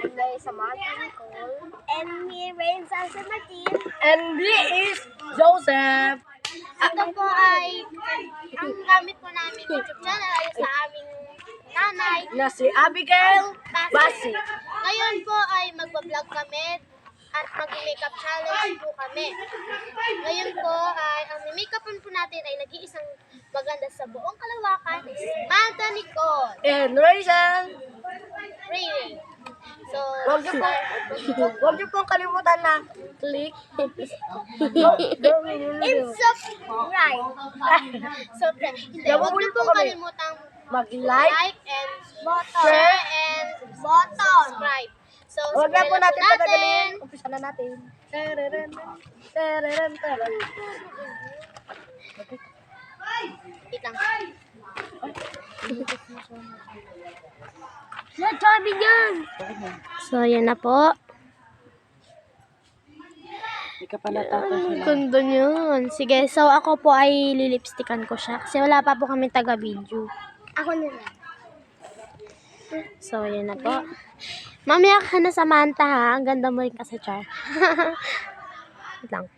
Inday Samantha Nicole. And me, Rain Sansa Martin. And me is Joseph. Ito po ay ang gamit po namin YouTube channel ay sa aming nanay. Na si Abigail Basi. Ngayon po ay magbablog kami at mag-makeup challenge po kami. Ngayon po ay ang makeupan po natin ay nag-iisang maganda sa buong kalawakan is Samantha Nicole. And Rachel. Ray. So, Huwag niyo pong kalimutan na click. it's subscribe. Subscribe. Hindi, huwag niyo pong kalimutang Mag-like. like and share and subscribe. So, Huwag na po simulan natin patagalin. Umpisa na natin. Tararan, tararan, tararan. Wait lang. Sabi niyan. So, yan na po. Hindi ka pa natapos na. Ganda yun. Sige, so ako po ay lilipstickan ko siya. Kasi wala pa po kami taga-video. Ako na lang. So, yan na po. Mamaya ka na, Samantha, ha? Ang ganda mo rin kasi, Char. Wait lang.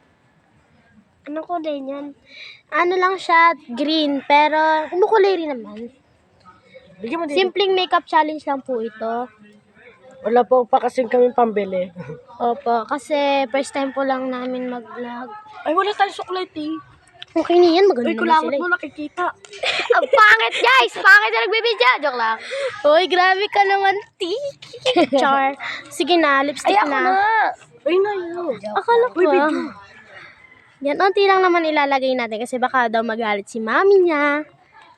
Ano ko din yan? Ano lang siya, green, pero kumukulay rin naman. Bigyan mo din. Simpleng makeup challenge lang po ito. Wala po pa kasing kami pambili. Opo, kasi first time po lang namin mag-vlog. Ay, wala tayong suklay, eh. Okay na yan, maganda Uy, naman kulangot sila. mo nakikita. Ang pangit, guys! Pangit na nagbibidya! Joke lang. Uy, grabe ka naman, Tiki. Char. Sige na, lipstick Ay, ako na. na. Ay, na yun. Akala ko. Uy, video. Yan, unti lang naman ilalagay natin kasi baka daw magalit si mami niya.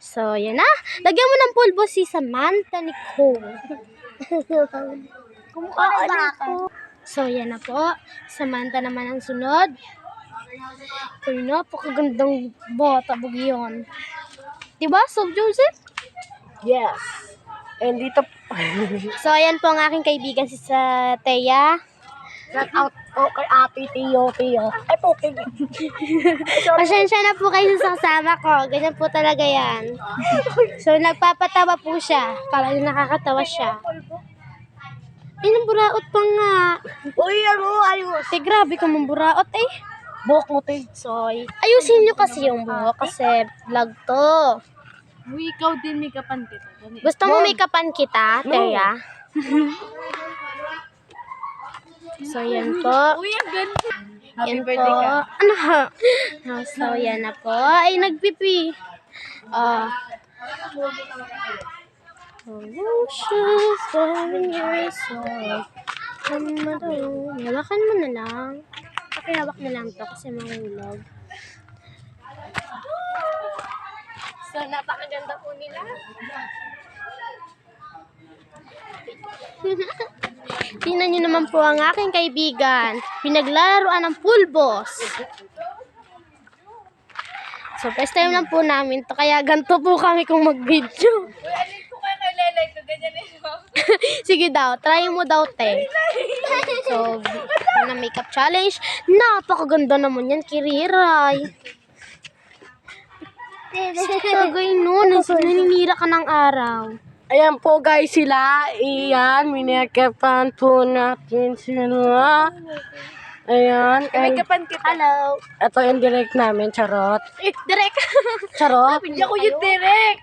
So, yan na. Lagyan mo ng pulbo si Samantha Nicole. Kumukha ko. So, yan na po. Samantha naman ang sunod. Uy, napakagandang bata, bugyon. Diba, Sob Joseph? Yes. And dito, So, ayan po ang aking kaibigan si sa Teya. shout out po kay Ate Tio. Ay, po, pig. Pasensya na po kayo sa kasama ko. Ganyan po talaga yan. So, nagpapatawa po siya. Para nakakatawa siya. Ay, namburaot pa nga. Uy, ano, ayos. Grabe ka mamburaot eh. Buhok mo, te. So, ayusin nyo kasi yung buhok kasi vlog to. Uy, ikaw din may kapan kita. Gusto mo make-upan kita, Teya? So, yan po. Uy, ang ganda. Happy Yan birthday po. ka. Ano ha? So, yan na po. Ay, nagpipi. Emotions, 7 years old. Hawakan mo na lang. Pakihawak na lang to kasi mahulog. So, napakaganda po nila. Tingnan nyo naman po ang aking kaibigan. Pinaglalaroan ng pulbos. So, first time lang po namin to. Kaya ganito po kami kung mag-video. Uy, alin po kayo kay Lelay ko? Ganyan ito. Sige daw, try mo daw, te. So, na makeup challenge. Napakaganda naman yan, Kiriray. Sagay nun, naninira ka ng araw. Ayan po guys sila. Iyan, minakapan po natin sila. Ayan. Make-upan kita. Hello. Ito yung direct namin, charot. Direct. Charot. Hindi ako yung direct.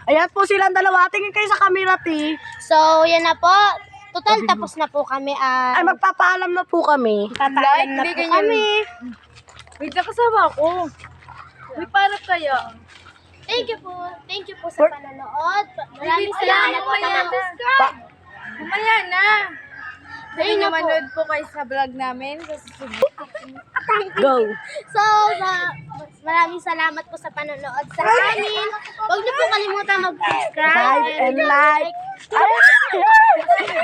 Ayan po silang dalawa. Tingin kayo sa camera, ti. So, yan na po. Total, tapos na po kami. Ay, magpapaalam na po kami. Papaalam na po kami. Wait, nakasama ako. Uy, para kayo. Thank you po. Thank you po sa panonood. Maraming salamat po sa mag-subscribe. Mamaya na. Ayun na po. Manood po kayo sa vlog namin. Go. So, maraming salamat po sa panonood sa amin. Huwag niyo po kalimutan mag-subscribe Subscribe and like.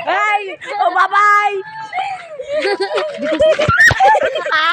Ay! Oh, bye-bye!